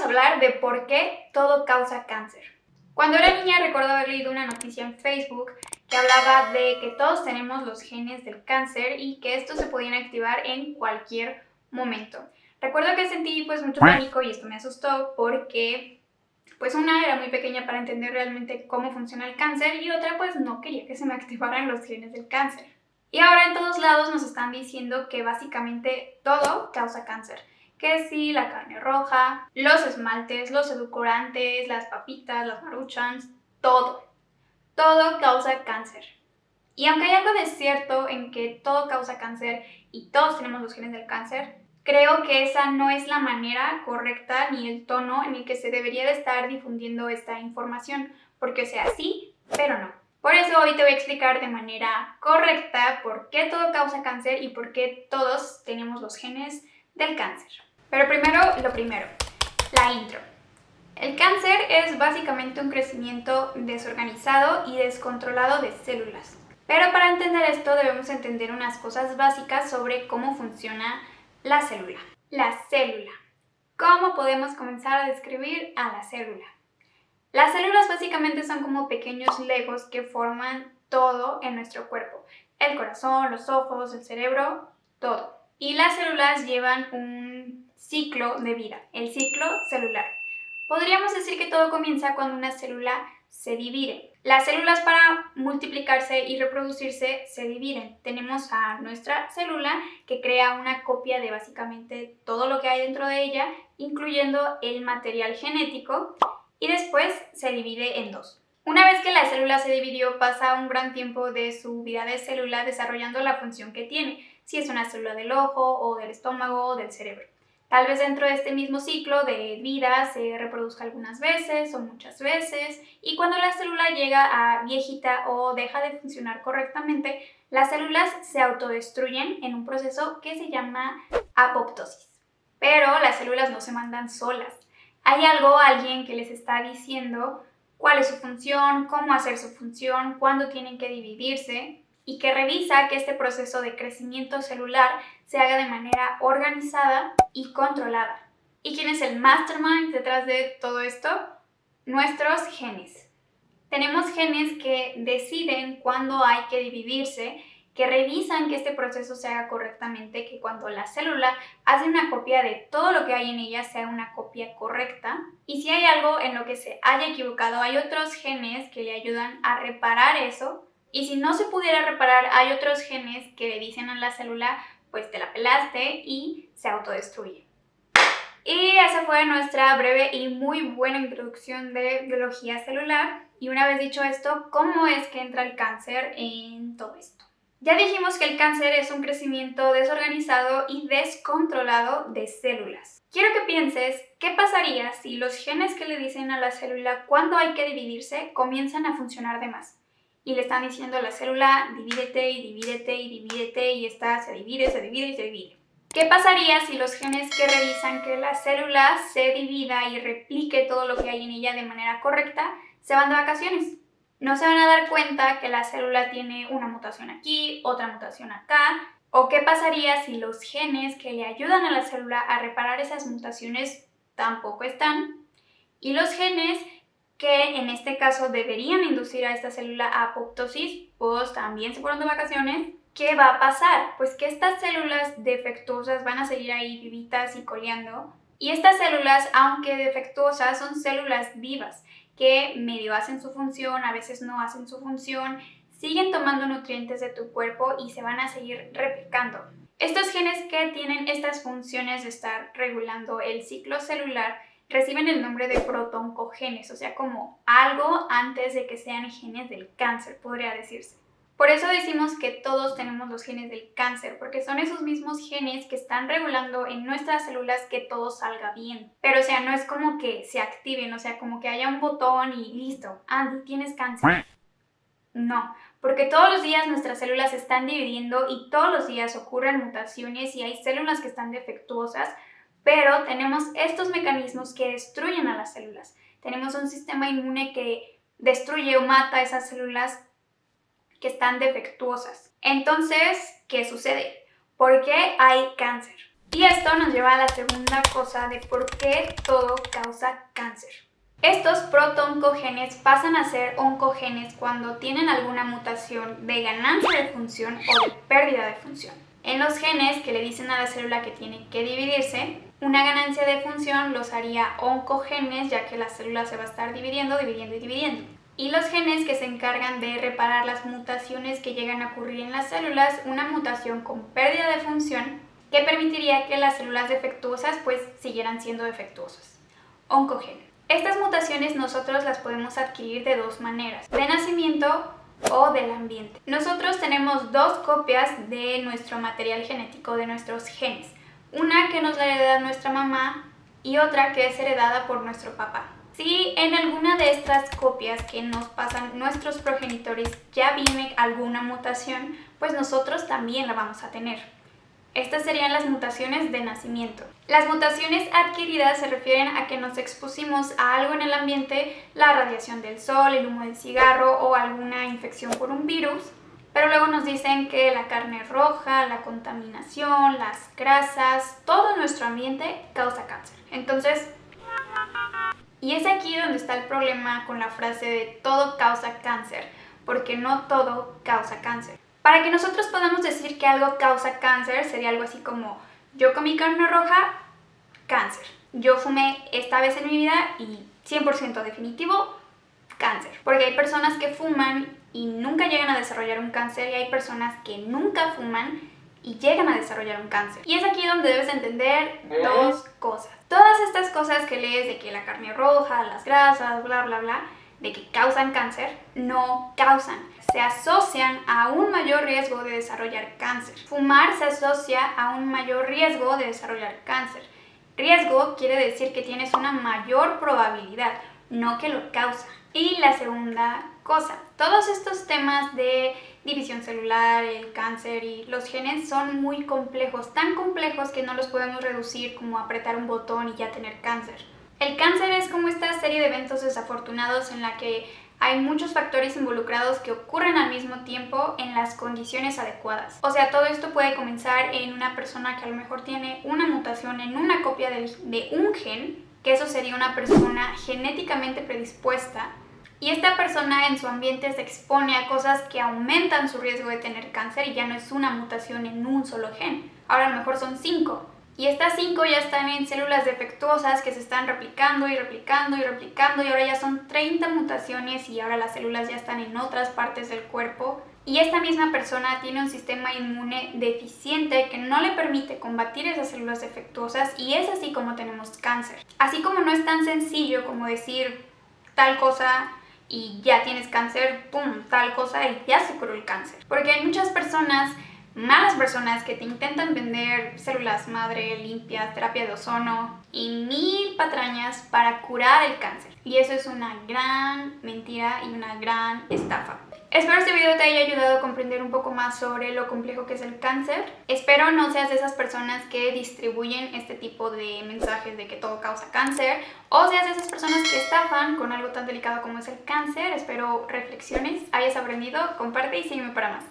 a hablar de por qué todo causa cáncer. Cuando era niña recuerdo haber leído una noticia en Facebook que hablaba de que todos tenemos los genes del cáncer y que estos se podían activar en cualquier momento. Recuerdo que sentí mucho pánico y esto me asustó porque una era muy pequeña para entender realmente cómo funciona el cáncer y otra no quería que se me activaran los genes del cáncer. Y ahora en todos lados nos están diciendo que básicamente todo causa cáncer. Que sí, la carne roja, los esmaltes, los edulcorantes, las papitas, las Maruchans, todo causa cáncer. Y aunque hay algo de cierto en que todo causa cáncer y todos tenemos los genes del cáncer, creo que esa no es la manera correcta ni el tono en el que se debería de estar difundiendo esta información, porque sí, pero no. Por eso hoy te voy a explicar de manera correcta por qué todo causa cáncer y por qué todos tenemos los genes del cáncer. Pero primero, la intro. El cáncer es básicamente un crecimiento desorganizado y descontrolado de células. Pero para entender esto debemos entender unas cosas básicas sobre cómo funciona la célula. La célula. ¿Cómo podemos comenzar a describir a la célula? Las células básicamente son como pequeños legos que forman todo en nuestro cuerpo. El corazón, los ojos, el cerebro, todo. Y las células llevan un ciclo de vida, el ciclo celular. Podríamos decir que todo comienza cuando una célula se divide. Las células para multiplicarse y reproducirse se dividen. Tenemos a nuestra célula que crea una copia de básicamente todo lo que hay dentro de ella, incluyendo el material genético, y después se divide en dos. Una vez que la célula se dividió, pasa un gran tiempo de su vida de célula desarrollando la función que tiene, si es una célula del ojo o del estómago o del cerebro. Tal vez dentro de este mismo ciclo de vida se reproduzca algunas veces o muchas veces, y cuando la célula llega a viejita o deja de funcionar correctamente, las células se autodestruyen en un proceso que se llama apoptosis. Pero las células no se mandan solas. Hay alguien que les está diciendo cuál es su función, cómo hacer su función, cuándo tienen que dividirse, y que revisa que este proceso de crecimiento celular se haga de manera organizada y controlada. ¿Y quién es el mastermind detrás de todo esto? Nuestros genes. Tenemos genes que deciden cuándo hay que dividirse, que revisan que este proceso se haga correctamente, que cuando la célula hace una copia de todo lo que hay en ella sea una copia correcta. Y si hay algo en lo que se haya equivocado, hay otros genes que le ayudan a reparar eso. Y si no se pudiera reparar, hay otros genes que le dicen a la célula, pues te la pelaste, y se autodestruye. Y esa fue nuestra breve y muy buena introducción de biología celular. Y una vez dicho esto, ¿cómo es que entra el cáncer en todo esto? Ya dijimos que el cáncer es un crecimiento desorganizado y descontrolado de células. Quiero que pienses, ¿qué pasaría si los genes que le dicen a la célula cuándo hay que dividirse comienzan a funcionar de más? Y le están diciendo a la célula, divídete y divídete y divídete, y esta se divide y se divide. ¿Qué pasaría si los genes que revisan que la célula se divida y replique todo lo que hay en ella de manera correcta se van de vacaciones? No se van a dar cuenta que la célula tiene una mutación aquí, otra mutación acá. ¿O qué pasaría si los genes que le ayudan a la célula a reparar esas mutaciones tampoco están? Y los genes que en este caso deberían inducir a esta célula a apoptosis, pues también se fueron de vacaciones. ¿Qué va a pasar? Pues que estas células defectuosas van a seguir ahí vivitas y coleando. Y estas células, aunque defectuosas, son células vivas que medio hacen su función, a veces no hacen su función, siguen tomando nutrientes de tu cuerpo y se van a seguir replicando. Estos genes que tienen estas funciones de estar regulando el ciclo celular reciben el nombre de protoncogenes, o sea, como algo antes de que sean genes del cáncer, podría decirse. Por eso decimos que todos tenemos los genes del cáncer, porque son esos mismos genes que están regulando en nuestras células que todo salga bien. Pero, no es como que se activen, como que haya un botón y listo, Andy, tienes cáncer. No, porque todos los días nuestras células se están dividiendo y todos los días ocurren mutaciones y hay células que están defectuosas, pero tenemos estos mecanismos que destruyen a las células. Tenemos un sistema inmune que destruye o mata a esas células que están defectuosas. Entonces, ¿qué sucede? ¿Por qué hay cáncer? Y esto nos lleva a la segunda cosa de por qué todo causa cáncer. Estos protooncogenes pasan a ser oncogenes cuando tienen alguna mutación de ganancia de función o de pérdida de función. En los genes que le dicen a la célula que tiene que dividirse, una ganancia de función los haría oncogenes, ya que la célula se va a estar dividiendo. Y los genes que se encargan de reparar las mutaciones que llegan a ocurrir en las células, una mutación con pérdida de función que permitiría que las células defectuosas pues siguieran siendo defectuosas. Oncogenes. Estas mutaciones nosotros las podemos adquirir de dos maneras, de nacimiento o del ambiente. Nosotros tenemos dos copias de nuestro material genético, de nuestros genes. Una que nos la hereda nuestra mamá y otra que es heredada por nuestro papá. Si en alguna de estas copias que nos pasan nuestros progenitores ya viene alguna mutación, pues nosotros también la vamos a tener. Estas serían las mutaciones de nacimiento. Las mutaciones adquiridas se refieren a que nos expusimos a algo en el ambiente, la radiación del sol, el humo del cigarro o alguna infección por un virus, pero luego nos dicen que la carne roja, la contaminación, las grasas, todo nuestro ambiente causa cáncer. Entonces, y es aquí donde está el problema con la frase de todo causa cáncer, porque no todo causa cáncer. Para que nosotros podamos decir que algo causa cáncer, sería algo así como: yo comí carne roja, cáncer. Yo fumé esta vez en mi vida y 100% definitivo, cáncer. Porque hay personas que fuman y nunca llegan a desarrollar un cáncer, y hay personas que nunca fuman y llegan a desarrollar un cáncer. Y es aquí donde debes entender dos cosas. Todas estas cosas que lees de que la carne roja, las grasas, bla bla bla, de que causan cáncer, no causan. Se asocian a un mayor riesgo de desarrollar cáncer. Fumar se asocia a un mayor riesgo de desarrollar cáncer. Riesgo quiere decir que tienes una mayor probabilidad, no que lo causa. Y la segunda cosa, todos estos temas de división celular, el cáncer y los genes son muy complejos, tan complejos que no los podemos reducir como apretar un botón y ya tener cáncer. El cáncer es como esta serie de eventos desafortunados en la que hay muchos factores involucrados que ocurren al mismo tiempo en las condiciones adecuadas. O sea, todo esto puede comenzar en una persona que a lo mejor tiene una mutación en una copia de un gen, que eso sería una persona genéticamente predispuesta, y esta persona en su ambiente se expone a cosas que aumentan su riesgo de tener cáncer y ya no es una mutación en un solo gen. Ahora a lo mejor son 5. Y estas 5 ya están en células defectuosas que se están replicando y ahora ya son 30 mutaciones y ahora las células ya están en otras partes del cuerpo. Y esta misma persona tiene un sistema inmune deficiente que no le permite combatir esas células defectuosas, y es así como tenemos cáncer. Así como no es tan sencillo como decir tal cosa y ya tienes cáncer, pum, tal cosa y ya se curó el cáncer. Porque hay muchas personas, malas personas, que te intentan vender células madre limpias, terapia de ozono y 1000 patrañas para curar el cáncer. Y eso es una gran mentira y una gran estafa. Espero este video te haya ayudado a comprender un poco más sobre lo complejo que es el cáncer. Espero no seas de esas personas que distribuyen este tipo de mensajes de que todo causa cáncer, o seas de esas personas que estafan con algo tan delicado como es el cáncer. Espero reflexiones, hayas aprendido, comparte y sígueme para más.